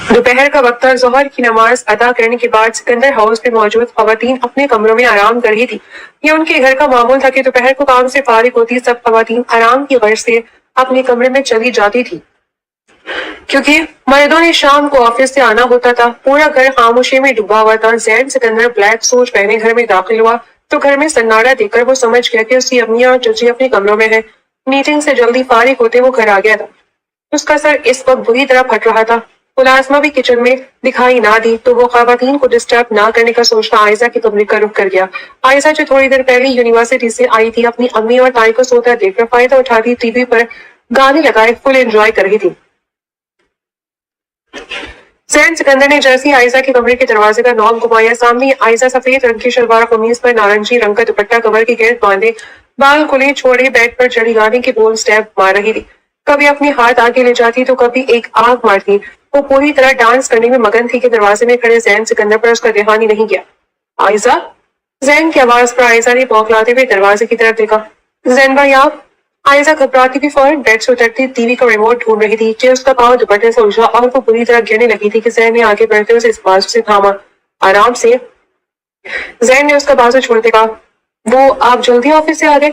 دوپہر کا وقت تھا۔ ظہر کی نماز ادا کرنے کے بعد سکندر ہاؤس میں موجود خواتین اپنے کمروں میں آرام کر رہی تھی۔ یہ ان کے گھر کا معمول تھا کہ دوپہر کو کام سے فارغ ہوتی سب خواتین آرام کی غرض سے اپنے کمرے میں چلی جاتی تھی، کیونکہ مردوں نے شام کو آفس سے آنا ہوتا تھا۔ پورا گھر خاموشی میں ڈوبا ہوا تھا۔ زین سکندر بلیک سوٹ پہنے گھر میں داخل ہوا تو گھر میں سناٹا دیکھ کر وہ سمجھ گیا کہ اس کی امی اور چچی اپنے کمروں میں ہیں۔ میٹنگ سے جلدی فارغ ہوتے وہ گھر آ گیا تھا۔ اس کا سر اس وقت بری طرح پھٹ رہا تھا۔ ملازمہ بھی کچن میں دکھائی نہ دی تو وہ خواتین کو ڈسٹرب نہ کرنے کا سوچتا عائزہ کے کمرے کا رخ کر گیا۔ عائزہ جو تھوڑی دیر پہلے یونیورسٹی سے آئی تھی، اپنی امی اور تائی کو سوتا دیکھ کر فائدہ اٹھاتی ٹی وی پر گانے لگائے فل انجوائے کر رہی تھی۔ زین سکندر نے جیسے عائزہ کے کمرے کے دروازے کا نوب گھمایا، سامنے عائزہ سفید رنگ کی شلوار قمیض پر نارنجی رنگ کا دوپٹہ کمر کے گرد باندھے، بال کھلے چھوڑے بیڈ پر چڑھی گانے کے بول سٹیپ مار رہی تھی۔ کبھی اپنے ہاتھ آگے لے جاتی تو کبھی ایک آنکھ مارتی۔ وہ پوری طرح ڈانس کرنے میں مگن تھی کہ دروازے میں کھڑے زین سکندر پر اس کا دھیان ہی نہیں گیا۔ عائزہ؟ زین کی آواز پر عائزہ نے بوکھلاتے ہوئے دروازے کی طرف دیکھا۔ زین بھائی آپ؟ عائزہ گھبراتی ہوئی فوراً بیڈ سے اترتی ٹی وی کا ریموٹ ڈھونڈ رہی تھی کہ اس کا پاؤں دوپٹے سے الجھا اور وہ پوری طرح گرنے لگی تھی کہ زین نے آگے بڑھتے ہوئے اس بازو سے تھاما۔ آرام سے۔ زین نے اس کا بازو چھوڑتے کہا، وہ آپ جلدی آفس سے آ گئے؟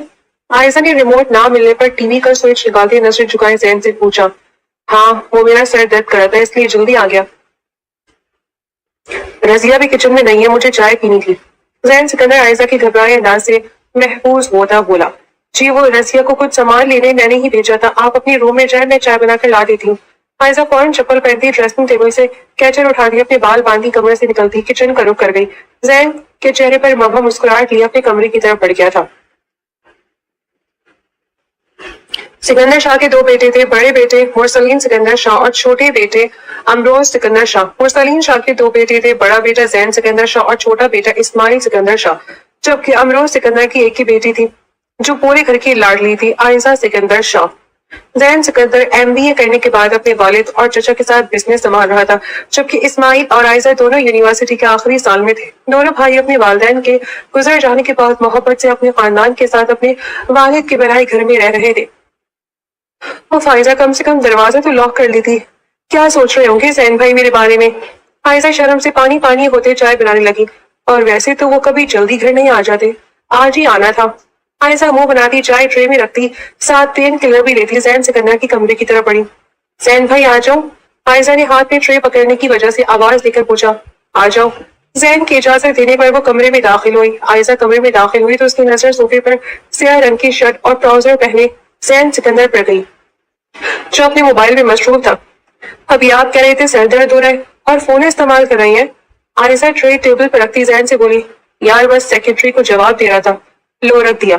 عائزہ نے ریموٹ نہ ملنے پر ٹی وی کا سوئچ نکالتے نظر جھکائے زین سے پوچھا۔ ہاں، وہ میرا سر درد کر رہا تھا اس لیے جلدی آ گیا۔ رضیہ بھی کچن میں نہیں ہے، مجھے چائے پینی تھی۔ زین سکندر عائزہ کے گھبرائے انداز سے محفوظ ہوتا بولا، جی وہ رضیہ کو کچھ سامان لینے میں نے ہی بھیجا تھا، آپ اپنے روم میں جائیں، میں چائے بنا کر لا دیتی ہوں۔ عائزہ فوراً چپل پہنتی ڈریسنگ ٹیبل سے کیچر اٹھاتی اپنے بال باندھی کمرے سے نکلتی کچن کا رخ کر گئی۔ زین کے چہرے پر مبہم مسکراہٹ لیے اپنے کمرے کی طرف بڑھ گیا تھا۔ سکندر شاہ کے دو بیٹے تھے، بڑے بیٹے مرسلین سکندر شاہ اور چھوٹے بیٹے امروز سکندر شاہ۔ مرسلین شاہ کے دو بیٹے تھے، بڑا بیٹا زین سکندر شاہ اور چھوٹا بیٹا اسماعیل سکندر شاہ، جبکہ امروز سکندر کی ایک ہی بیٹی تھی جو پورے گھر کی لاڈلی تھی، عائزہ سکندر شاہ۔ زین سکندر MBA کرنے کے بعد اپنے والد اور چچا کے ساتھ بزنس سنبھال رہا تھا، جبکہ اسماعیل اور عائزہ دونوں یونیورسٹی کے آخری سال میں تھے۔ دونوں بھائی اپنے والدین کے گزر جانے کے بعد محبت سے اپنے خاندان کے ساتھ اپنے والد کے بنائے گھر میں رہ رہے تھے۔ وہ فائزہ کم سے کم دروازہ تو لاک کر لی تھی۔ کیا سوچ رہے ہوں گے زین بھائی میرے بارے میں؟ عائزہ شرم سے پانی پانی ہوتے چائے بنانے لگی، اور ویسے تو وہ کبھی جلدی گھر نہیں آ جاتے، آج ہی آنا تھا۔ عائزہ منہ بناتی چائے ٹرے میں رکھتی، ساتھ پین کلر بھی لیتی زین سکندر کی کمرے کی طرف بڑھی۔ زین بھائی آ جاؤ، عائزہ نے ہاتھ میں ٹرے پکڑنے کی وجہ سے آواز دے کر پوچھا۔ آ جاؤ۔ زین کی اجازت دینے پر وہ کمرے میں داخل ہوئی۔ عائزہ کمرے میں داخل ہوئی تو اس کی نظر صوفے پر سیاہ رنگ کی شرٹ اور ٹراؤزر پہنے زین سکندر پر گئی، جو اپنے موبائل میں مصروف تھا۔ ابھی آپ کہہ رہے تھے سر درد ہو رہا ہے اور فون استعمال کر رہی ہیں؟ عائزہ ٹرے ٹیبل پر رکھتی زین سے بولی، یار بس سیکرٹری کو جواب دے رہا تھا، لو رکھ دیا۔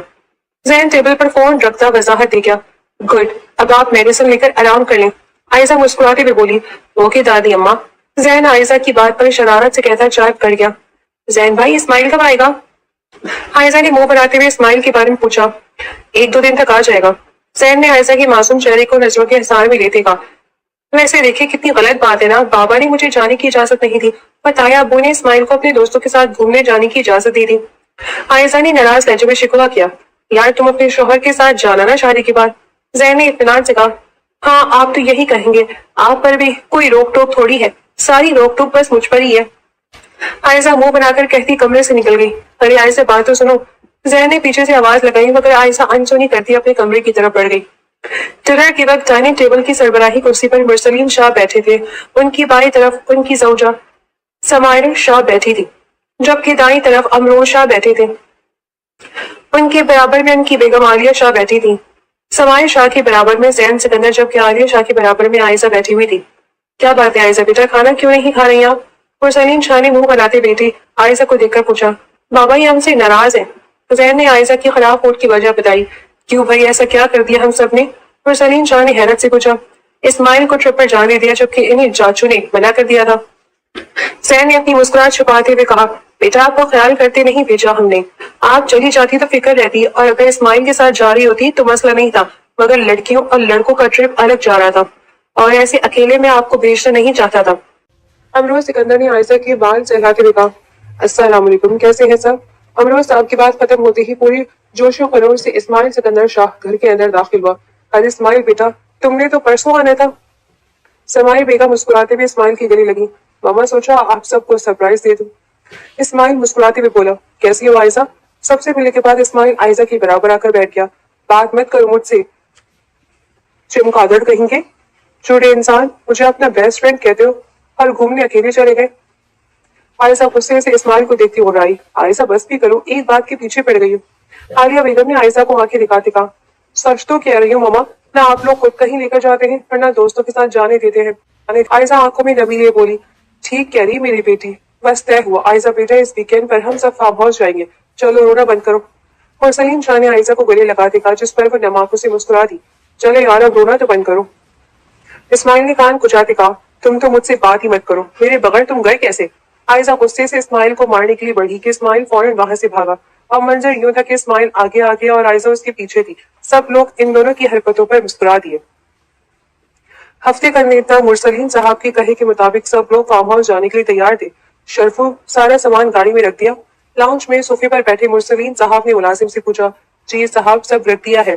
زین ٹیبل پر فون رکھتا وضاحت دے گیا، گڈ، اب آپ میڈیسن لے کر آرام کر لیں۔ عائزہ مسکراتے ہوئے بولی، اوکے دادی اماں۔ زین عائزہ کی بات پر شرارت سے کہتا چائے پکڑ گیا۔ زین بھائی اسماعیل کب آئے گا؟ عائزہ نے منہ بناتے ہوئے اسماعیل کے بارے میں پوچھا۔ ایک دو دن تک آ جائے گا۔ زین نے عائزہ کے معصوم چہرے کو نظروں کے حصار میں لیتے کہا، ویسے دیکھیں کتنی غلط بات ہے نا، بابا نے مجھے جانے کی اجازت نہیں دی، اور تایا ابو نے اسماعیل کو اپنے دوستوں کے ساتھ گھومنے جانے کی اجازت دی تھی۔ عائزہ نے ناراض لہجے میں شکوہ کیا، یار تم اپنے شوہر کے ساتھ جانا نا شادی کے بعد۔ زین نے اطمینان سے کہا، ہاں آپ تو یہی کہیں گے، آپ پر بھی کوئی روک ٹوک تھوڑی ہے، ساری روک ٹوک بس مجھ پر ہی ہے۔ عائزہ منہ بنا کر کہتی کمرے سے نکل گئی۔ ارے عائزہ بات تو سنو۔ زین نے پیچھے سے آواز لگائی مگر عائزہ انسونی کرتی اپنے کمرے کی طرف بڑھ گئی۔ ڈنر کے وقت ڈائننگ ٹیبل کی سربراہی کرسی پر مرسلین شاہ بیٹھے تھے، ان کی بائیں طرف ان کی زوجہ سمائر شاہ بیٹھی تھی، جبکہ دائیں طرف امروز شاہ بیٹھے تھے۔ ان کے برابر میں ان کی بیگم عالیہ شاہ بیٹھی تھی، سمائر شاہ کے برابر میں زین سکندر، جبکہ عالیہ شاہ کے برابر میں عائزہ بیٹھی ہوئی تھی۔ کیا بات ہے عائزہ بیٹا، کھانا کیوں نہیں کھا رہی آپ؟ مرسلین شاہ نے منہ بناتے بیٹی عائزہ کو دیکھ کر پوچھا۔ بابا یہ ہم سے ناراض ہیں۔ زین نے عائزہ کی خلاف ووٹ کی وجہ بتائی۔ کیوں بھائی، ایسا کیا کر دیا ہم سب نے؟ مرسلین شاہ نے حیرت سے پوچھا۔ اسماعیل کو ٹرپ پر جانے دیا جبکہ انہیں چاچو نے منع کر دیا تھا۔ زین نے اپنی مسکراہٹ چھپاتے ہوئے کہا، بیٹا آپ کو خیال کرتے نہیں بھیجا ہم نے، آپ چلی جاتی تو فکر رہتی، اور اگر اسماعیل کے ساتھ جا رہی ہوتی تو مسئلہ نہیں تھا، مگر لڑکیوں اور لڑکوں کا ٹرپ الگ جا رہا تھا، اور ایسے اکیلے میں آپ کو بھیجنا نہیں چاہتا تھا۔ امروز سکندر نے عائزہ کے بال سہلاتے ہوئے کہا، السلام علیکم، کیسے ہیں سب؟ امروز صاحب کی بات ختم ہوتے ہی پوری جوش و خروش سے اسماعیل سکندر شاہ گھر کے اندر داخل ہوا۔ ارے اسماعیل بیٹا، تم نے تو پرسوں آنا تھا۔ سمائی بیگم مسکراتے ہوئے اسماعیل کی گلے لگی۔ ماما سوچا آپ سب کو سرپرائز دے دوں۔ اسماعیل مسکراتے ہوئے بولا، کیسی ہو عائزہ؟ سب سے ملنے کے بعد اسماعیل عائزہ کی برابر آ کر بیٹھ گیا۔ بات مت کرو مجھ سے، چمگادڑ کہیں گے، چھوٹے انسان، مجھے اپنا بیسٹ فرینڈ کہتے ہو اور گھومنے اکیلے چلے گئے۔ عائزہ غصے سے اسماعیل کو دیکھتی ہو رہی، عائزہ بس بھی کرو، ایک بات کے پیچھے پڑ گئی ہو۔ عالیہ بیگم نے عائزہ کو آنکھیں دکھاتے کہا، سچ تو کہہ رہی ہوں ماما، نہ آپ لوگ خود کہیں لے کر جاتے ہیں اور نہ دوستوں کے ساتھ جانے دیتے ہیں۔ عائزہ آنکھوں میں نمی لیے بولی، ٹھیک کہہ رہی میری بیٹی، بس طے ہوا عائزہ بیٹا، اس ویکینڈ پر ہم سب فارم ہاؤس جائیں گے، چلو رونا بند کرو۔ اور سلیم شاہ نے عائزہ کو گلے لگاتے کہا، جس پر وہ نم آنکھوں سے مسکرا دی، چلے یار اب رونا تو بند کرو۔ اسماعیل نے کان کھجاتے کہا، تم تو مجھ سے بات ہی مت کرو، میرے بغیر تم گئے کیسے؟ عائزہ غصے سے اسماعیل کو مارنے کے لیے بڑھی کہ اسماعیل فوراً وہاں سے بھاگا، اور منظر یوں تھا کہ اسماعیل آگے آگے اور عائزہ اس کے پیچھے تھی۔ سب لوگ ان دونوں کی حرکتوں پر مسکرا دیے۔ ہفتے کا نیتا مرسلین صاحب کے کہے کے مطابق سب لوگ فارم ہاؤس جانے کے لیے تیار تھے۔ شرفو سارا سامان گاڑی میں رکھ دیا۔ لاؤنج میں صوفے پر بیٹھے مرسلین صاحب نے ملازم سے پوچھا، جی صاحب سب رکھ دیا ہے۔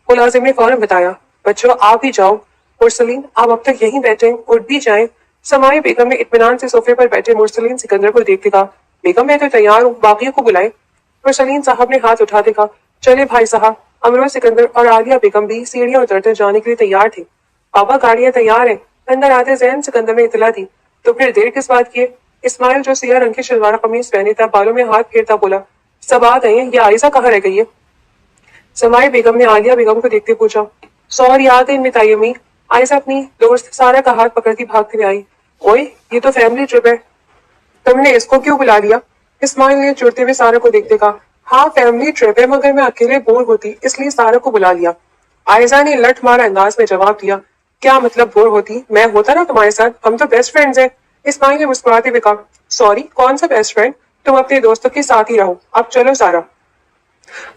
ملازم نے فوراً بتایا، بچوں آپ بھی جاؤ، مرسلین آپ اب تک یہیں بیٹھیں، اٹھ بھی جائیں۔ سمائی بیگم نے اطمینان سے صوفے پر بیٹھے مرسلین سکندر کو دیکھتے کہا، بیگم میں تو تیار ہوں، باقیوں کو بلائیں۔ مرسلین صاحب نے ہاتھ اٹھاتے کہا، چلے بھائی صاحب۔ امرو سکندر اور عالیہ بیگم بھی سیڑھیاں اترتے جانے کے لیے تیار تھے۔ بابا گاڑیاں تیار ہیں، اندر آتے ذہن سکندر نے اطلاع دی، تو پھر دیر کس بات کی ہے؟ اسماعیل جو سیاہ رنگ کی شلوار قمیص پہنے تھا بالوں میں ہاتھ پھیرتا بولا، سب آ گئے ہیں، یہ عائزہ کہاں رہ گئی ہے؟ سمائی بیگم نے عالیہ بیگم کو دیکھتے پوچھا، سوری آ گئی متائی امی۔ عائزہ اپنی دوست سارا کا ہاتھ پکڑتی بھاگتے ہوئے آئی، اوئے یہ تو فیملی ٹرپ ہے، تم نے اس کو کیوں بلا لیا؟ اسماعیل نے چڑھتے ہوئے سارا کو دیکھتے کہا، ہاں فیملی ٹرپ ہے مگر میں اکیلے بور ہوتی اس لیے سارا کو بلا لیا۔ عائزہ نے لٹ مارا انداز میں جواب دیا، کیا مطلب بور ہوتی؟ میں ہوتا نا تمہارے ساتھ، ہم تو بیسٹ فرینڈز ہیں۔ اسماعیل نے مسکراتے ہوئے کہا، سوری کون سا بیسٹ فرینڈ، تم اپنے دوستوں کے ساتھ ہی رہو، اب چلو سارا۔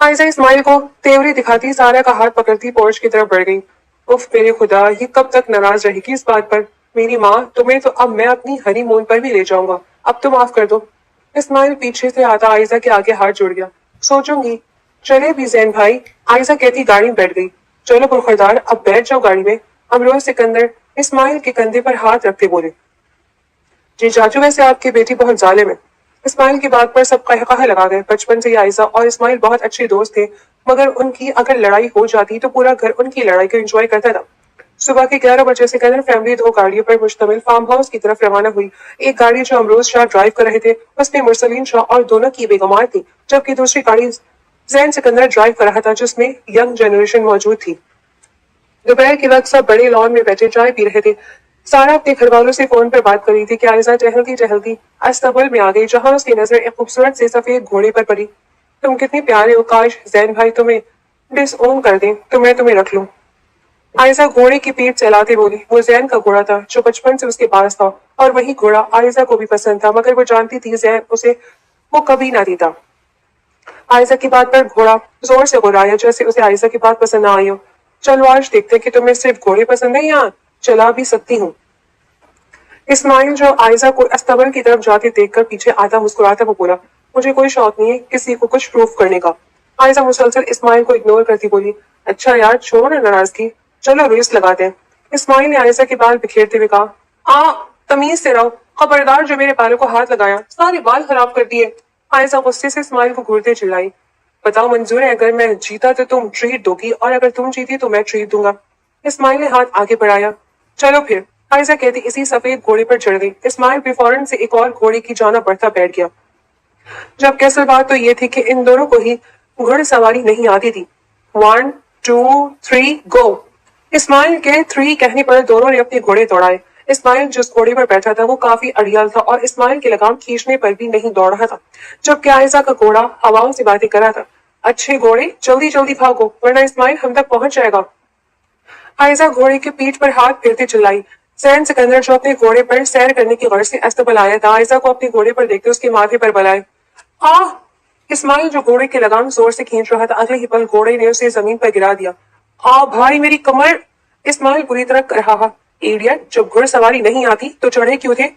عائزہ اسماعیل کو تیوری دکھاتی سارا کا ہاتھ پکڑتی پورچ کی طرف بڑھ گئی۔ اف میرے خدا، یہ کب تک ناراض رہے گی اس بات پر؟ میری ماں، تمہیں تو اب میں اپنی ہنی مون پر بھی لے جاؤں گا، اب تو معاف کر دو۔ اسماعیل پیچھے سے آتا عائزہ کے آگے ہاتھ جوڑ گیا، سوچوں گی، چلے بھی زین بھائی۔ عائزہ کہتی گاڑی میں بیٹھ گئی، چلو برخوردار اب بیٹھ جاؤ گاڑی میں۔ امروز سکندر اسماعیل کے کندھے پر ہاتھ رکھتے بولے، جی چاچو ویسے آپ کی بیٹی بہت ظالم ہے۔ اسماعیل کی بات پر سب قہقہہ لگا گئے۔ بچپن سے عائزہ اور اسماعیل بہت اچھے دوست تھے، مگر ان کی اگر لڑائی ہو جاتی تو پورا گھر ان کی لڑائی کو انجوائے کرتا تھا۔ صبح کے 11 بجے سکندر فیملی 2 گاڑیوں پر مشتمل فارم ہاؤس کی طرف روانہ ہوئی۔ ایک گاڑی جو امروز شاہ ڈرائیو کر رہے تھے اس میں مرسلین شاہ اور دونوں کی بیگمات تھی، جبکہ دوسری گاڑی زین سکندر ڈرائیو کر رہا تھا جس میں ینگ جنریشن موجود تھی۔ دوپہر کے وقت سب بڑے لان میں بیٹھے چائے پی رہے تھے۔ سارا اپنے گھر والوں سے فون پر بات کر رہی تھی کہ عائزہ ٹہلتی ٹہلتی استقبل میں آ گئی، جہاں اس کی نظر ایک خوبصورت سے سفید گھوڑے پر پڑی۔ تم کتنے پیارے ہو، کاش زین بھائی تمہیں ڈس اون کر دیں تو میں تمہیں رکھ لوں۔ عائزہ گھوڑے کی پیٹھ چلاتے بولی، وہ زین کا گھوڑا تھا جو بچپن سے اس کے پاس تھا، اور وہی گھوڑا عائزہ کو بھی پسند تھا، مگر وہ جانتی تھی زین اسے وہ کبھی نہ دیتا۔ عائزہ کی بات پر گھوڑا زور سے غرایا جیسے اسے عائزہ کی بات پسند نہ آئی ہو۔ چلو آج دیکھتے کہ تمہیں صرف گھوڑے پسند ہیں یا چلا بھی سکتی ہوں۔ اسماعیل جو عائزہ کو استقبل کی طرف جاتے دیکھ کر پیچھے آتا مسکراتا وہ بولا، مجھے کوئی شوق نہیں ہے کسی کو کچھ پروف کرنے کا۔ عائزہ مسلسل اسماعیل کو اگنور کرتی بولی، اچھا یار چھوڑو نا ناراضگی، چلو ریس لگاتے ہیں۔ اسماعیل نے عائزہ کے بال بکھیرتے ہوئے کہا، تمیز سے رہو، خبردار جو میرے بالوں کو ہاتھ لگایا سارے بال خراب کر دیے۔ عائزہ غصے سے اسماعیل کو گھورتے چلائی، بتاؤ منظور ہے، اگر میں جیتا تو تم ٹریٹ دو گی اور اگر تم جیتی تو میں ٹریٹ دوں گا۔ اسماعیل نے ہاتھ آگے بڑھایا، چلو پھر۔ عائزہ کہتی اسی سفید گھوڑے پر چڑھ گئی۔ اسماعیل بھی فوراً سے ایک اور گھوڑے کی جانب بڑھتا بیٹھ گیا، جبکہ اصل بات تو یہ تھی کہ ان دونوں کو ہی گھوڑ سواری نہیں آتی تھی۔ 1 2 3 گو۔ اسماعیل کے 3 کہنے پر دونوں نے اپنے گھوڑے دوڑائے۔ اسماعیل جس گھوڑے پر بیٹھا تھا وہ کافی اڑیال تھا اور اسماعیل کے لگام کھینچنے پر بھی نہیں دوڑ رہا تھا، جبکہ عائزہ کا گھوڑا ہواؤں سے باتیں کر رہا تھا، اچھے گھوڑے جلدی جلدی بھاگو ورنہ اسماعیل ہم تک پہنچ جائے گا۔ عائزہ گھوڑے کے پیٹھ پر ہاتھ پھیرتے چلائی۔ زین سکندر جو اپنے گھوڑے پر سیر کرنے کی غرض سے استقبل آیا تھا، عائزہ کو اپنے گھوڑے پر دیکھتے اس کے ماتھے پر بلائے، اسماعیل جو گھوڑے کے لگام زور سے کھینچ رہا تھا اگلے ہی پل گھوڑے نے اسے زمین پر گرا دیا۔ بھائی میری کمر۔ اسماعیل بری طرح کر رہا، ایڈیٹ، جب گھڑ سواری نہیں آتی تو چڑھے کیوں تھے؟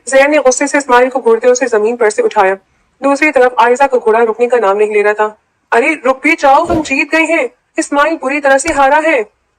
زین نے غصے سے اسماعیل کو گھورتے اسے زمین پر سے اٹھایا۔ دوسری طرف عائزہ کا گھوڑا رکنے کا نام نہیں لے رہا تھا۔ ارے رک بھی جاؤ، ہم جیت گئے ہیں، اسماعیل بری طرح سے ہارا ہے۔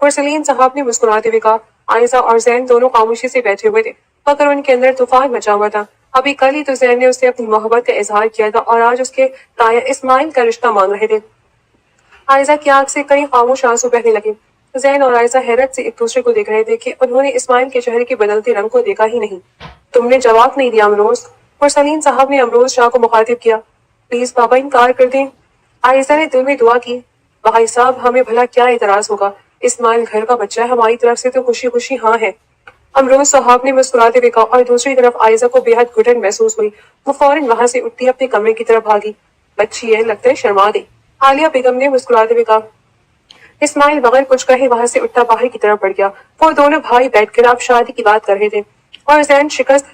اور سلیم صاحب نے مسکراتے ہوئے کہا، عائزہ اور زین دونوں خاموشی سے بیٹھے ہوئے تھے، مگر ان کے اندر طوفان مچا ہوا تھا۔ ابھی کل ہی تو زین نے اسے اپنی محبت کا اظہار کیا تھا اور آج اس کے تایا اسماعیل کا رشتہ مانگ رہے تھے۔ عائزہ کی آنکھ سے کئی خاموش آنسو بہنے لگے۔ زین اور عائزہ حیرت سے ایک دوسرے کو دیکھ رہے تھے کہ انہوں نے اسماعیل کے چہرے کے بدلتے رنگ کو دیکھا ہی نہیں۔ تم نے جواب نہیں دیا امروز، اور سلیم صاحب نے امروز شاہ کو مخاطب کیا، پلیز بابا انکار کر دیں۔ عائزہ نے دل میں دعا کی، بھائی صاحب ہمیں بھلا کیا اعتراض ہوگا، اسماعیل گھر کا بچہ ہے، ہماری طرف سے تو خوشی خوشی ہاں ہے۔ امروز صاحب نے مسکراتے ہوئے کہا، اور دوسری طرف عائزہ کو بے حد گھٹن محسوس ہوئی۔ وہ فوراً وہاں سے اٹھتی اپنے کمرے کی طرف بھاگی۔ بچی ہے، لگتا ہے شرما گئی، عالیہ بیگم نے مسکراتے ہوئے کہا۔ اسماعیل بغیر کچھ کہے وہاں سے اٹھتا باہر کی طرف بڑھ گیا۔ وہ دونوں بھائی بیٹھ کر اب شادی کی بات کر رہے تھے اور زین شکست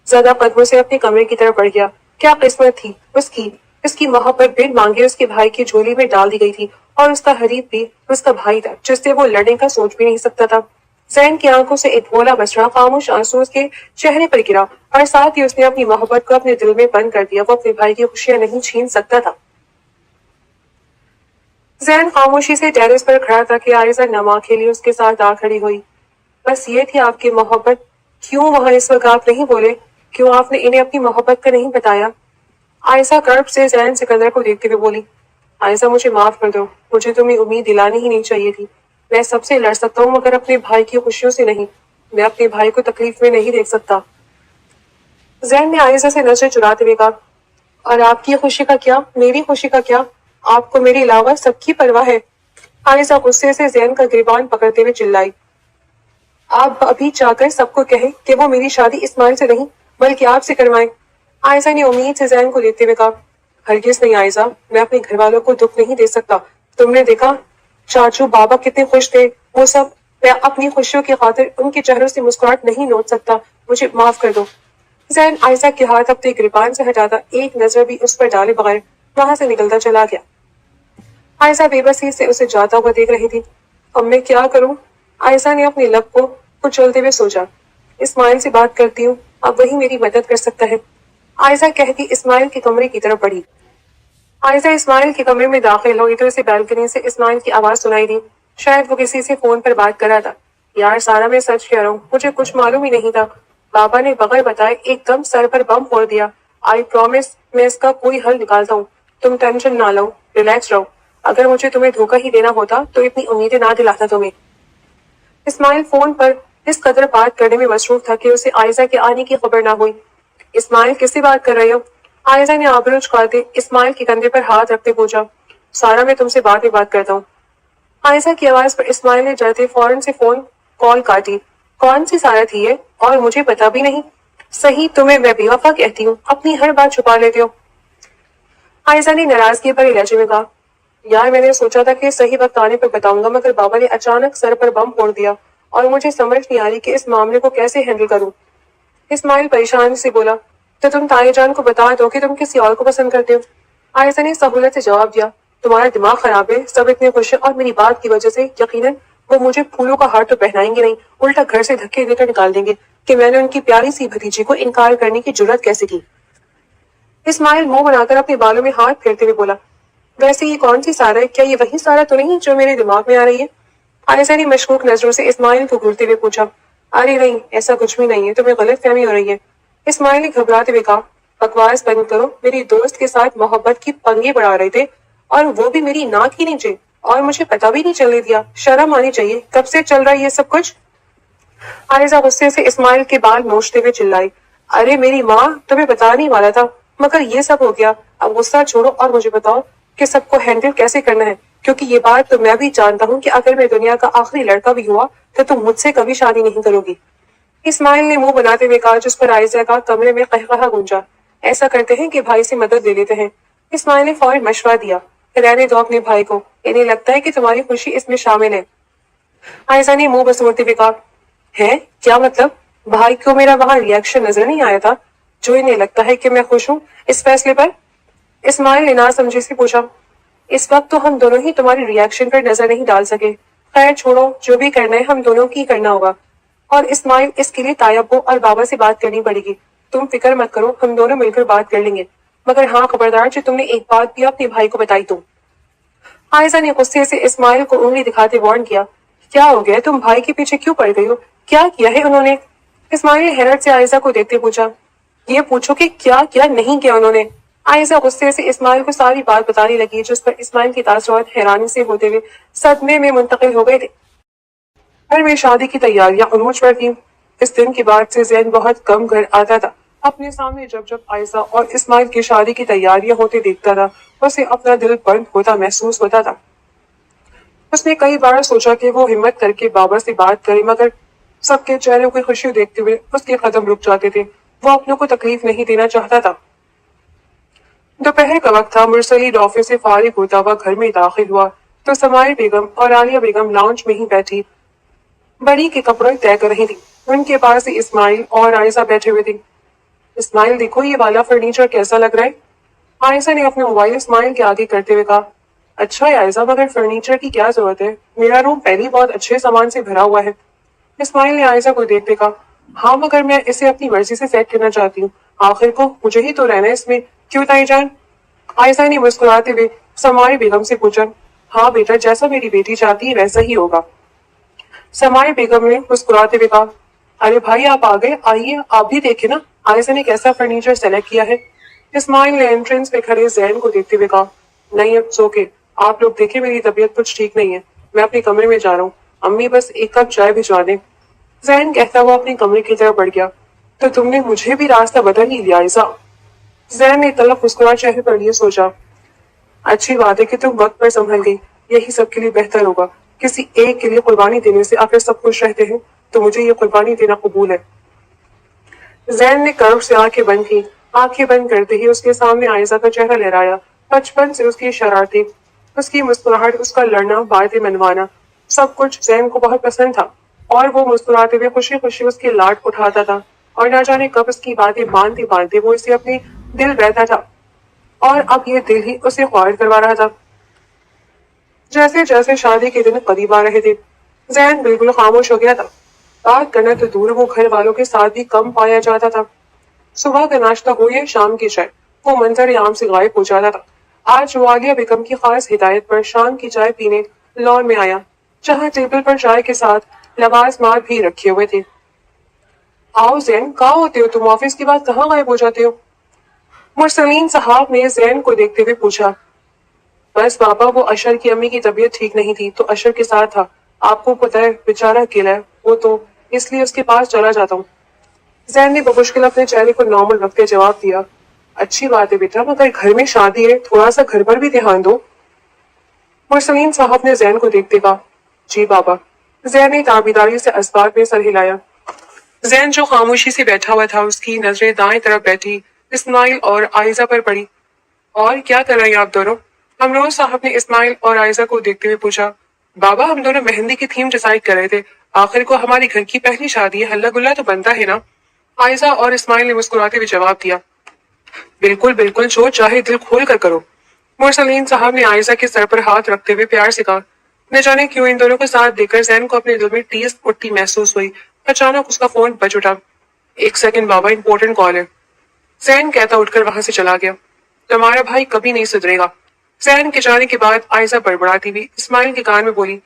زدہ قدموں سے اپنے کمرے کی طرف بڑھ گیا۔ کیا قسمت تھی اس کی محبت بن مانگے اس کے بھائی کی جھولی میں ڈال دی گئی تھی، اور اس کا حریف بھی اس کا بھائی تھا جس سے وہ لڑنے کا سوچ بھی نہیں سکتا تھا۔ زین کی آنکھوں سے ایک بولا بچڑا خاموش آنسو اس کے چہرے پر گرا، اور ساتھ ہی اس نے اپنی محبت کو اپنے دل میں بند کر دیا۔ وہ اپنے بھائی کی خوشیاں نہیں چھین سکتا تھا۔ زین خاموشی سے ٹیرس پر کھڑا تھا کہ عائزہ نما کے لیے اس کے ساتھ آ کھڑی ہوئی۔ بس یہ تھی آپ کی محبت، کیوں وہاں اس وقت آپ نہیں بولے، کیوں آپ نے انہیں اپنی محبت کا نہیں بتایا؟ عائزہ کرب سے زین سکندر کو دیکھتے ہوئے بولی، عائزہ مجھے معاف کر دو، مجھے تمہیں امید دلانی ہی نہیں چاہیے تھی۔ میں سب سے لڑ سکتا ہوں مگر اپنے بھائی کی خوشیوں سے نہیں، میں اپنے بھائی کو تکلیف میں نہیں دیکھ سکتا۔ زین نے عائزہ سے نظر چراتے ہوئے کہا، اور آپ کی خوشی کا کیا، میری خوشی کا کیا، آپ کو میرے علاوہ سب کی پرواہ ہے۔ عائزہ غصے سے زین کا گریبان پکڑتے ہوئے چلائی، آپ ابھی چاہ کر سب کو کہیں کہ وہ میری شادی اسماعیل سے نہیں بلکہ آپ سے کروائیں۔ عائزہ نے امید سے زین کو دیکھتے ہوئے کہا، ہرگز نہیں عائزہ، میں اپنے گھر والوں کو دکھ نہیں دے سکتا۔ تم نے دیکھا چاچو بابا کتنے خوش تھے، وہ سب، میں اپنی خوشیوں کی خاطر ان کے چہروں سے مسکراہٹ نہیں نوچ سکتا، مجھے معاف کر دو۔ زین عائزہ کے ہاتھ اپنے گریبان سے ہٹاتا ایک نظر بھی اس پر ڈالے بغیر وہاں سے نکلتا چلا گیا۔ عائزہ بے بسی سے اسے جاتا ہوا دیکھ رہی تھی۔ اب میں کیا کروں؟ عائزہ نے اپنے لب کو کچلتے ہوئے سوچا، اسماعیل سے بات کرتی ہوں، اب وہی میری مدد کر سکتا ہے۔ عائزہ کہتی اسماعیل کے کمرے کی طرف بڑھی۔ عائزہ اسماعیل کے کمرے میں داخل ہوئی تو اسے بالکنی سے اسماعیل کی آواز سنائی دی، شاید وہ کسی سے فون پر بات کر رہا تھا۔ یار سارا میں سچ کہہ رہا ہوں، مجھے کچھ معلوم ہی نہیں تھا، بابا نے بغیر بتائے ایک دم سر پر بم پھوڑ دیا۔ آئی پرومس میں اس کا کوئی حل نکالتا ہوں، تم ٹینشن نہ لو، ریلیکس رہو، اگر مجھے تمہیں دھوکہ ہی دینا ہوتا تو اتنی امیدیں نہ دلاتا تمہیں۔ اسماعیل فون پر اس قدر بات کرنے میں مصروف تھا کہ اسے عائزہ کے آنے کی خبر نہ ہوئی۔ اسماعیل کس سے بات کر رہے ہو؟ عائزہ نے آبرو جھکاتے اسماعیل کے کندھے پر ہاتھ رکھتے پوچھا۔ سارا میں تم سے بعد میں بات کرتا ہوں۔ عائزہ کی آواز پر اسماعیل نے ڈرتے فوراً سے فون کال کاٹی۔ کون سی سارا تھی یہ؟ اور مجھے پتا بھی نہیں۔ صحیح تمہیں میں بے وفا کہتی ہوں، اپنی ہر بات چھپا لیتے ہو۔ عائزہ نے ناراضگی بھرے لہجے میں کہا، یار میں نے سوچا تھا کہ صحیح وقت آنے پر بتاؤں گا مگر بابا نے اچانک سر پر بم پھوڑ دیا اور مجھے سمجھ نہیں آ رہی کہ اس معاملے کو کیسے ہینڈل کروں۔ اسماعیل پریشان سے بولا، تو تم تائی جان کو بتا دو کہ تم کسی اور کو پسند کرتے ہو۔ عائزہ نے سہولت سے جواب دیا، تمہارا دماغ خراب ہے، سب اتنے خوش ہیں اور میری بات کی وجہ سے یقیناً وہ مجھے پھولوں کا ہار تو پہنائیں گے نہیں، الٹا گھر سے دھکے دے کر نکال دیں گے کہ میں نے ان کی پیاری سی بھتیجی کو انکار کرنے کی جرات کیسے کی۔ اسماعیل منہ بنا کر اپنے بالوں میں ہاتھ پھیرتے ہوئے بولا، ویسے یہ کون سی سارا ہے؟ کیا یہ وہی سارا تو نہیں جو میرے دماغ میں آ رہی ہے؟ عائزہ نے مشکوک نظروں سے اسماعیل کو گھورتے ہوئے پوچھا، ارے نہیں، ایسا کچھ بھی نہیں ہے، تمہیں غلط فہمی ہو رہی ہے۔ اسماعیل نے گھبراتے ہوئے کہا، بکواس بند کرو، میری دوست کے ساتھ محبت کی پنگے بڑھا رہے تھے اور وہ بھی میری ناک کے نیچے، اور مجھے پتا بھی نہیں چلنے دیا، شرم آنی چاہیے، کب سے چل رہا ہے یہ سب کچھ؟ عائزہ غصے سے اسماعیل کے بال نوچتے ہوئے چلائی، ارے میری ماں، تمہیں بتانے ہی والا تھا مگر یہ سب ہو گیا، اب غصہ چھوڑو اور مجھے بتاؤ کہ سب کو ہینڈل کیسے کرنا ہے، کیونکہ یہ بات تو میں بھی جانتا ہوں کہ اگر میں دنیا کا آخری لڑکا بھی ہوا تو تم مجھ سے کبھی شادی نہیں کرو گی۔ اسماعیل نے منہ بناتے ہوئے کہا جس پر عائزہ کا کمرے میں قہقہا گونجا، ایسا کرتے ہیں کہ بھائی سے مدد لے لیتے ہیں۔ اسماعیل نے فوراً مشورہ دیا، رہنے دو اپنے بھائی کو، انہیں لگتا ہے کہ تمہاری خوشی اس میں شامل ہے۔ عائزہ نے منہ بسورتے ہوئے کہا، ہے کیا مطلب؟ بھائی کو میرا وہاں ریئیکشن نظر نہیں آیا تھا جو انہیں لگتا ہے کہ میں خوش ہوں اس فیصلے پر؟ اسماعیل نے ناسمجھی سے پوچھا، اس وقت تو ہم دونوں ہی تمہاری ریئیکشن پر نظر نہیں ڈال سکے، خیر چھوڑو، جو بھی کرنا ہے ہم دونوں کی کرنا ہوگا، اور اسماعیل اس کے لیے تائی ابو اور بابا سے بات کرنی پڑے گی، تم فکر مت کرو، ہم دونوں مل کر بات کر لیں گے، مگر ہاں خبردار جو تم نے ایک بات بھی اپنے بھائی کو بتائی تو۔ عائزہ نے غصے سے اسماعیل کو انگلی دکھاتے وارن کیا، کیا ہو گیا؟ تم بھائی کے پیچھے کیوں پڑ گئی ہو؟ کیا کیا ہے انہوں نے؟ اسماعیل نے حیرت سے عائزہ کو دیکھتے پوچھا۔ یہ پوچھو کہ کیا کیا نہیں کیا انہوں نے؟ عائزہ غصے سے اسماعیل کو ساری بات بتانے لگی، جس پر اسماعیل کی تاثرات حیرانی سے ہوتے ہوئے صدمے میں منتقل ہو گئے تھے۔ گھر میں شادی کی تیاریاں عروج پر تھیں۔ اس دن کے بعد سے زین بہت کم گھر آتا تھا۔ اپنے سامنے جب جب عائزہ اور اسماعیل کی شادی کی تیاریاں ہوتے دیکھتا تھا، اسے اپنا دل بند ہوتا محسوس ہوتا تھا۔ اس نے کئی بار سوچا کہ وہ ہمت کر کے بابا سے بات کرے، مگر سب کے چہروں کی خوشی دیکھتے ہوئے اس کے قدم رک جاتے تھے۔ وہ اپنوں کو تکلیف نہیں دینا چاہتا تھا۔ دوپہر کا وقت تھا۔ مرسلین آفس سے فارغ ہوتا ہوا گھر میں داخل ہوا تو سمائر بیگم اور عالیہ بیگم لاؤنج میں ہی بیٹھی بڑی کے کپڑے طے کر رہی تھی۔ ان کے پاس ہی اسماعیل اور عائزہ بیٹھے ہوئے تھے۔ اسماعیل، دیکھو یہ والا فرنیچر کیسا لگ رہا ہے؟ عائزہ نے اپنا موبائل اسماعیل کے آگے کرتے ہوئے کہا۔ اچھا ہے عائزہ، مگر فرنیچر کی کیا ضرورت ہے؟ میرا روم پہلے ہی بہت اچھے سامان سے بھرا ہوا ہے۔ اسماعیل نے عائزہ کو دیکھتے کہا۔ ہاں، مگر میں اسے اپنی مرضی سے سیٹ کرنا چاہتی ہوں۔ آخر کو مجھے ہی تو رہنا ہے اس میں، کیوں تائی جان؟ عائزہ نے مسکراتے ہوئے سمائر بیگم سے پوچھا۔ ہاں بیٹا، جیسا میری بیٹی چاہتی ہے ویسا ہی ہوگا۔ سمائر بیگم نے مسکراتے ہوئے کہا۔ ارے بھائی، آپ آ گئے، آئیے آپ بھی دیکھیں نا عائزہ نے کیسا فرنیچر سلیکٹ کیا ہے۔ اسماعیل نے انٹرنس پہ کھڑے زین کو دیکھتے ہوئے کہا۔ نہیں، اٹس اوکے، آپ لوگ دیکھیں، میری طبیعت کچھ ٹھیک نہیں ہے، میں اپنے کمرے میں جا رہا ہوں، امی بس ایک کپ چائے بھجوا دیں۔ زین کہتا ہوا اپنے کمرے کی طرف بڑھ گیا۔ تو تم نے مجھے بھی راستہ بدل ہی لیا عائزہ۔ زین نے طلب مسکراہٹ چہرے پر لیے سوچا۔ اچھی بات ہے کہ تم وقت پر سنبھل گئی، یہی سب کے لیے بہتر ہوگا۔ کسی ایک کے لیے قربانی دینے سے اگر سب خوش رہتے ہیں تو مجھے یہ قربانی دینا قبول ہے۔ زین نے کرب سے آنکھیں بند کی۔ آنکھیں بند کرتے ہی اس کے سامنے عائزہ کا چہرہ لہرایا۔ بچپن سے اس کی شرارتیں، اس کی مسکراہٹ، اس کا لڑنا، باتیں منوانا، سب کچھ زین کو بہت پسند تھا، اور وہ مسکراتے ہوئے خوشی خوشی اس کی لاڈ اٹھاتا تھا، اور نہ جانے کب اس کی باتیں باندھتے باندھتے وہ اسے اپنے دل بیٹھا تھا، اور اب یہ دل ہی اسے خوار کروا رہا تھا۔ جیسے جیسے شادی کے دن قریب آ رہے تھے، زین بالکل خاموش ہو گیا تھا۔ بات کرنا تو دور، وہ گھر والوں کے ساتھ بھی کم پایا جاتا تھا۔ صبح کا ناشتہ ہو یا شام کی چائے، وہ منظر عام سے غائب ہو جاتا تھا۔ آج وہ عالیہ بیگم کی خاص ہدایت پر شام کی چائے پینے لان میں آیا، جہاں ٹیبل پر چائے کے ساتھ لوازمات بھی رکھے ہوئے تھے۔ آؤ زین، کہاں ہوتے ہو تم؟ آفس کے بعد کہاں غائب ہو جاتے ہو؟ مرسلین صاحب نے زین کو دیکھتے ہوئے پوچھا۔ بس پاپا، وہ اشر کی امی کی طبیعت ٹھیک نہیں تھی تو اشر کے ساتھ تھا، آپ کو پتہ ہے بیچارہ اکیلا ہے وہ، تو اس لیے اس کے پاس چلا جاتا ہوں۔ زین نے بمشکل اپنے چہرے کو نارمل رکھتے جواب دیا۔ اچھی بات ہے بیٹا، مگر گھر میں شادی ہے، تھوڑا سا گھر پر بھی دھیان دو۔ مرسلین صاحب نے زین کو دیکھتے کہا۔ جی بابا۔ زین نے تابیداری سے اسباب میں سر ہلایا۔ زین جو خاموشی سے بیٹھا ہوا تھا، اس کی نظریں دائیں طرف بیٹھی اسماعیل اور عائزہ پر پڑی۔ اور کیا کر رہے ہیں آپ دونوں؟ امروز صاحب نے اسماعیل اور عائزہ کو دیکھتے ہوئے پوچھا۔ بابا، ہم دونوں مہندی کی تھیم ڈیسائیڈ کر رہے تھے، آخر کو ہماری گھر کی پہلی شادی ہے، ہلا گلا تو بنتا ہے نا۔ عائزہ اور اسماعیل نے مسکراتے ہوئے جواب دیا۔ بالکل بالکل، جو چاہے دل کھول کر کرو۔ مرسلین صاحب نے عائزہ کے سر پر ہاتھ رکھتے ہوئے پیار سے کہا۔ نہ جانے کیوں ان دونوں کو ساتھ دیکھ کر زین کو اپنے دل میں ٹیس اٹھتی محسوس ہوئی۔ اچانک اس کا فون بج اٹھا۔ ایک سیکنڈ بابا، امپورٹنٹ کال ہے۔ زین کہتا اٹھ کر وہاں سے چلا گیا۔ تمہارا بھائی کبھی نہیں سدھرے گا۔ زین کے جانے کے بعد عائزہ بڑبڑاتی ہوئی اسماعیل کے کان میں بولی۔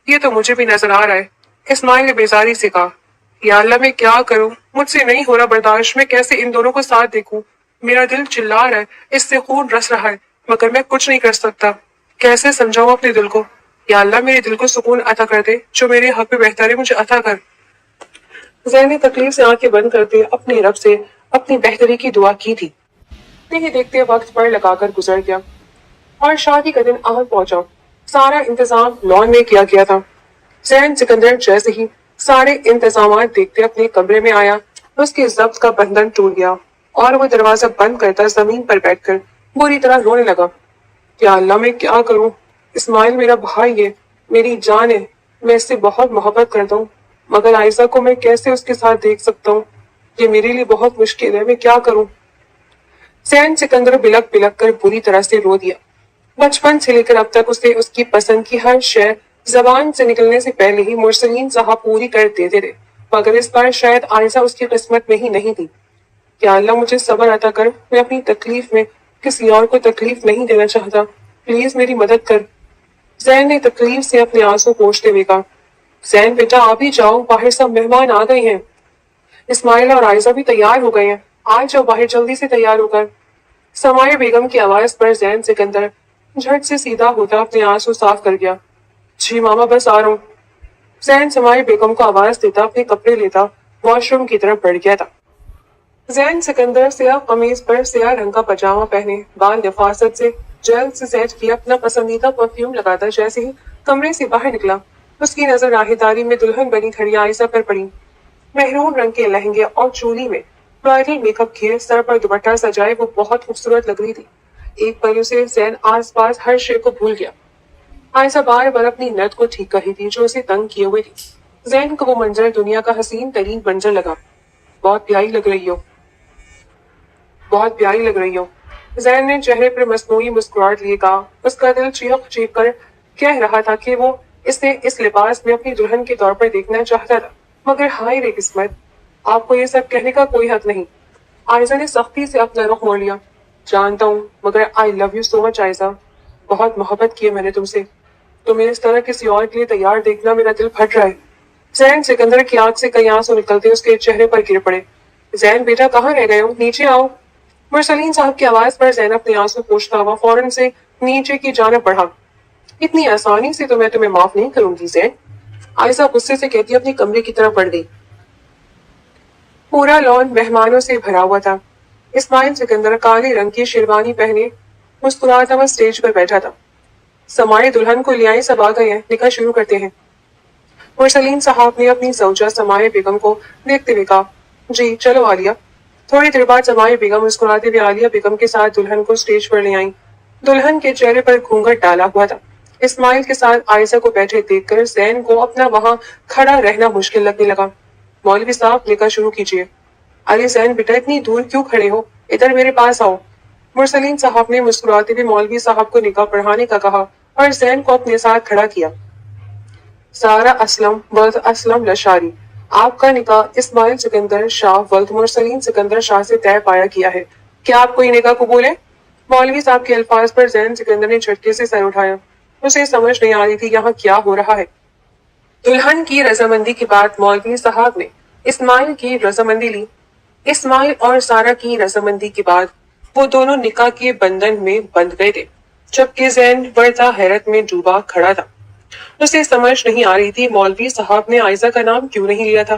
یہ تو مجھے بھی نظر آ رہا ہے۔ اسماعیل نے بیزاری سے کہا۔ یا اللہ، میں کیا کروں، مجھ سے نہیں ہو رہا برداشت، میں کیسے ان دونوں کو ساتھ دیکھوں؟ میرا دل چلا رہا ہے، اس سے خون رس رہا ہے، مگر میں کچھ نہیں کر سکتا۔ کیسے سمجھاؤں اپنے دل کو؟ یا اللہ، میرے دل کو سکون عطا کر دے، جو میرے حق میں بہتر ہے مجھے عطا کر۔ زین نے تکلیف سے آنکھیں بند کرتے اپنے رب سے اپنی بہتری کی دعا کی تھی۔ نہیں دیکھتے وقت پر لگا کر گزر گیا، اور شادی کا دن آ پہنچا۔ سارا انتظام لان میں کیا گیا تھا۔ زین سکندر جیسے ہی سارے انتظامات دیکھتے اپنے کمرے میں آیا، اس کے ضبط کا بندھن ٹوٹ گیا، اور وہ دروازہ بند کرتا زمین پر بیٹھ کر بری طرح رونے لگا۔ یا اللہ، میں کیا کروں؟ اسماعیل میرا بھائی ہے، میری جان ہے، میں اس سے بہت محبت کرتا ہوں، مگر عائزہ کو میں کیسے اس کے ساتھ دیکھ سکتا ہوں؟ یہ میرے لیے بہت مشکل ہے، میں کیا کروں؟ زین سکندر بلک بلک کر بری طرح سے رو دیا۔ بچپن سے لے کر اب تک اسے اس کی پسند کی ہر شے زبان سے نکلنے سے پہلے ہی مرسلین صاحب پوری کر دیتے تھے، مگر اس بار شاید عائزہ اس کی قسمت میں ہی نہیں تھی۔ یا اللہ، مجھے صبر عطا کر، میں اپنی تکلیف میں کسی اور کو تکلیف نہیں دینا چاہتا، پلیز میری مدد کر۔ زین نے تکلیف سے اپنے آنسو پوچھتے ہوئے کہا۔ زین بیٹا آپ ہی جاؤ، باہر سب مہمان آ گئے ہیں۔ اسماعیل اور عائزہ بھی تیار ہو گئے ہیں، آج جاؤ باہر جلدی سے تیار ہو کر۔ سمائے بیگم کی آواز پر زین سکندر جھٹ سے سیدھا ہوتا اپنے آنسو صاف کر گیا۔ جی ماما بس آ رہا ہوں۔ زین سمائے بیگم کو آواز دیتا اپنے کپڑے لیتا واش روم کی طرف بڑھ گیا تھا۔ زین سکندر سیاہ قمیض پر سیاہ رنگ کا پاجامہ پہنے بال نفاست سے جیل سے سیٹ کیا اپنا پسندیدہ پرفیوم لگاتا جیسے ہی کمرے سے باہر نکلا، اس کی نظر راہداری میں دلہن بنی کھڑی عائزہ پر پڑی۔ محرون رنگ کے لہنگے اور چولی میں برائڈل میک اپ کیے سر پر دوپٹہ سجائے وہ بہت خوبصورت لگ رہی تھی۔ ایک پل سے زین آس پاس ہر شے کو بھول گیا۔ عائزہ بار بار اپنی نت کو ٹھیک کر رہی تھی جو اسے تنگ کیے ہوئے تھی۔ زین کو وہ منظر دنیا کا حسین ترین منظر لگا۔ بہت پیاری لگ رہی ہو، بہت پیاری لگ رہی ہو، زین نے چہرے پر مصنوعی مسکراہٹ لیے کہا۔ اس کا دل چیخ چیخ کر کہہ رہا تھا کہ وہ اسے اس لباس میں اپنی دلہن کے طور پر دیکھنا چاہتا تھا، مگر ہائے رے قسمت، آپ کو یہ سب کہنے کا کوئی حق نہیں۔ عائزہ نے سختی سے اپنا رخ موڑ لیا۔ جانتا ہوں، مگر آئی لو یو سو مچ عائزہ، بہت محبت کی ہے میں نے تم سے، تمہیں اس طرح کسی اور کے لیے تیار دیکھنا میرا دل پھٹ رہا ہے۔ زین سکندر کی آنکھ سے کئی آنسو نکلتے اس کے چہرے پر گر پڑے۔ زین بیٹا کہاں رہ گئے ہو، نیچے آؤ۔ مرسلین صاحب کی آواز پر زین اپنے آنسو پوچھتا ہوا فوراً سے نیچے کی جانب بڑھا۔ اتنی آسانی سے تو میں تمہیں معاف نہیں کروں گی زین، عائزہ غصے سے کہتی اپنے کمرے کی طرف بڑھ گئی۔ پورا لان مہمانوں سے بھرا ہوا تھا۔ اسماعیل سکندر کالے رنگ کی شیروانی پہنے مسکراتا ہوا اسٹیج پر بیٹھا تھا۔ سمائے دلہن کو لے آئے، سب آ گئے ہیں، نکاح شروع کرتے ہیں۔ مرسلین صاحب نے اپنی زوجہ سمائے بیگم کو دیکھتے ہوئے کہا۔ جی چلو عالیہ۔ تھوڑی دیر بعد سمائے بیگم مسکراتے ہوئے عالیہ بیگم کے ساتھ دلہن کو اسٹیج پر لے آئیں۔ دلہن کے چہرے پر گھونگھٹ ڈالا ہوا تھا۔ اسماعیل کے ساتھ عائزہ کو بیٹھے دیکھ کر زین کو اپنا وہاں کھڑا رہنا مشکل لگنے لگا۔ مولوی صاحب نکاح شروع کیجیے۔ ارے زین بیٹا اتنی دور کیوں کھڑے ہو، ادھر میرے پاس آؤ۔ مرسلین صاحب نے مسکراتے ہوئے مولوی صاحب کو نکاح پڑھانے کا کہا اور زین کو اپنے ساتھ کھڑا کیا۔ سارا اسلم ولد اسلم لشاری، آپ کا نکاح اسماعیل سکندر شاہ ولد مرسلین سکندر شاہ سے طے پایا کیا ہے، کیا آپ کو یہ نکاح قبول ہے؟ مولوی صاحب کے الفاظ پر زین سکندر نے جھٹکے سے سر اٹھایا۔ اسے سمجھ نہیں آ رہی تھی یہاں کیا ہو رہا ہے۔ دلہن کی رضامندی کے بعد مولوی صاحب نے اسماعیل کی رضامندی لی۔ اسماعیل اور سارا کی رضامندی کے بعد وہ دونوں نکاح کے بندھن میں بندھ گئے تھے، جبکہ زین بڑھتا حیرت میں ڈوبا کھڑا تھا۔ اسے سمجھ نہیں آ رہی تھی مولوی صاحب نے عائزہ کا نام کیوں نہیں لیا تھا۔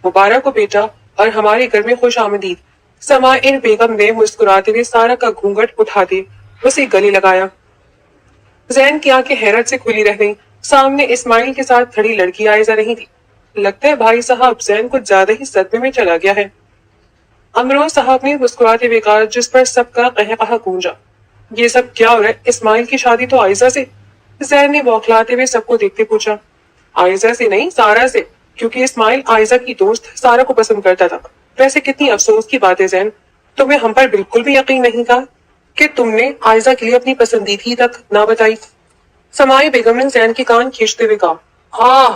مبارک ہو بیٹا اور ہمارے گھر میں خوش آمدید، سمائے بیگم نے مسکراتے ہوئے سارا کا گھونگھٹ اٹھاتے اسے گلے لگایا۔ زین کی آنکھیں حیرت سے کھلی رہ گئیں۔ سامنے اسماعیل کے ساتھ کھڑی لڑکی عائزہ نہیں تھی۔ لگتا ہے بھائی صاحب زین کچھ زیادہ ہی صدمے میں چلا گیا ہے، امروز صاحب نے مسکراتے ہوئے کہا، جس پر سب کا قہقہہ گونجا۔ یہ سب کیا ہو رہا ہے، اسماعیل کی شادی تو عائزہ سے؟ زین نے بوکھلاتے ہوئے سب کو دیکھتے پوچھا۔ عائزہ سے نہیں، سارا سے، کیونکہ اسماعیل عائزہ کی دوست سارا کو پسند کرتا تھا۔ ویسے کتنی افسوس کی بات ہے زین، تمہیں ہم پر بالکل بھی یقین نہیں تھا کہ تم نے عائزہ کے لیے اپنی پسندیدگی تک نہ بتائی۔ سمائے بیگم نے زین کے کان کھینچتے ہوئے کہا۔ آہ!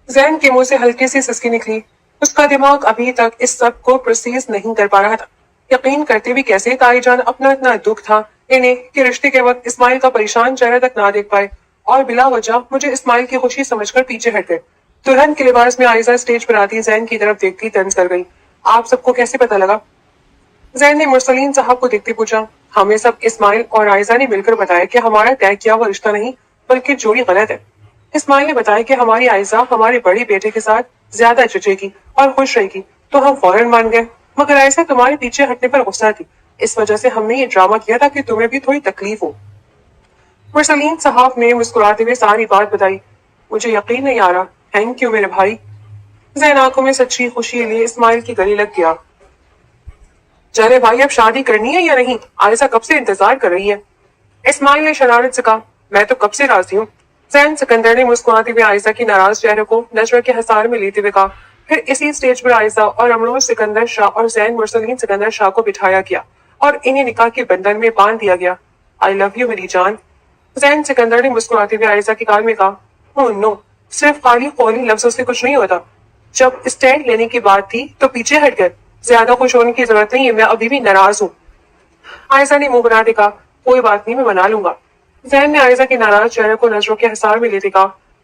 زین کے منہ سے ہلکی سی سسکی نکلی۔ اس کا دماغ ابھی تک اس سب کو پروسیس نہیں کر پا رہا تھا۔ یقین کرتے بھی کیسے تائی جان اپنا اتنا دکھ تھا انہیں کہ رشتے کے وقت اسماعیل کا پریشان چہرہ تک نہ دیکھ پائے، اور بلا وجہ مجھے اسماعیل کی خوشی سمجھ کر پیچھے ہٹ گئے۔ دلہن کے لباس میں عائزہ اسٹیج پر آتی زین کی طرف دیکھتی طنز کر گئی۔ آپ سب کو کیسے پتا لگا؟ زین نے مرسلین صاحب کو دیکھتے پوچھا۔ ہمیں سب اسماعیل اور عائزہ نے مل کر بتایا کہ ہمارا طے کیا ہوا رشتہ نہیں بلکہ جوڑی غلط ہے۔ اسماعیل نے بتایا کہ ہماری عائزہ ہمارے بڑے بیٹے کے ساتھ زیادہ جچے گی اور خوش رہے گی، تو ہم فوراً مان گئے، مگر عائزہ تمہارے پیچھے ہٹنے پر غصہ تھی، اس وجہ سے ہم نے یہ ڈرامہ کیا تھا کہ تمہیں بھی تھوڑی تکلیف ہو۔ مرسلین صاحب نے مسکراتے ہوئے ساری بات بتائی۔ مجھے یقین نہیں آ رہا، تھینک یو میرے بھائی۔ زین آنکھوں میں سچی خوشی لیے اسماعیل کی گلی لگ گیا۔ چلے بھائی اب شادی کرنی ہے یا نہیں؟ عائزہ کب سے انتظار کر رہی ہے۔ اسماعیل نے شرارت سے کہا، میں تو کب سے راضی ہوں۔ زین سکندر نے مسکراتے ہوئے عائزہ کی ناراض چہرے کو نظر کے حصار میں لیتے ہوئے کہا۔ پھر اسی اسٹیج پر عائزہ اور امروز سکندر شاہ اور زین مرسلین سکندر شاہ کو بٹھایا گیا اور انہیں نکاح کے بندھن میں باندھ دیا گیا۔ آئی لو یو میری جان، زین سکندر نے مسکراتے ہوئے عائزہ کے کان میں کہا۔ او نو، صرف خالی قولی لفظوں سے کچھ نہیں ہوتا، جب اسٹینڈ لینے کی بات تھی تو پیچھے ہٹ گئے۔ زیادہ خوش ہونے کی ضرورت نہیں ہے، میں ابھی بھی ناراض ہوں۔ عائزہ نے منہ بناتے کہا، کوئی بات نہیں، میں منا لوں گا۔ زین نے عائزہ کے ناراض چہرے کو نظروں کے حصار میں لیتے کہا،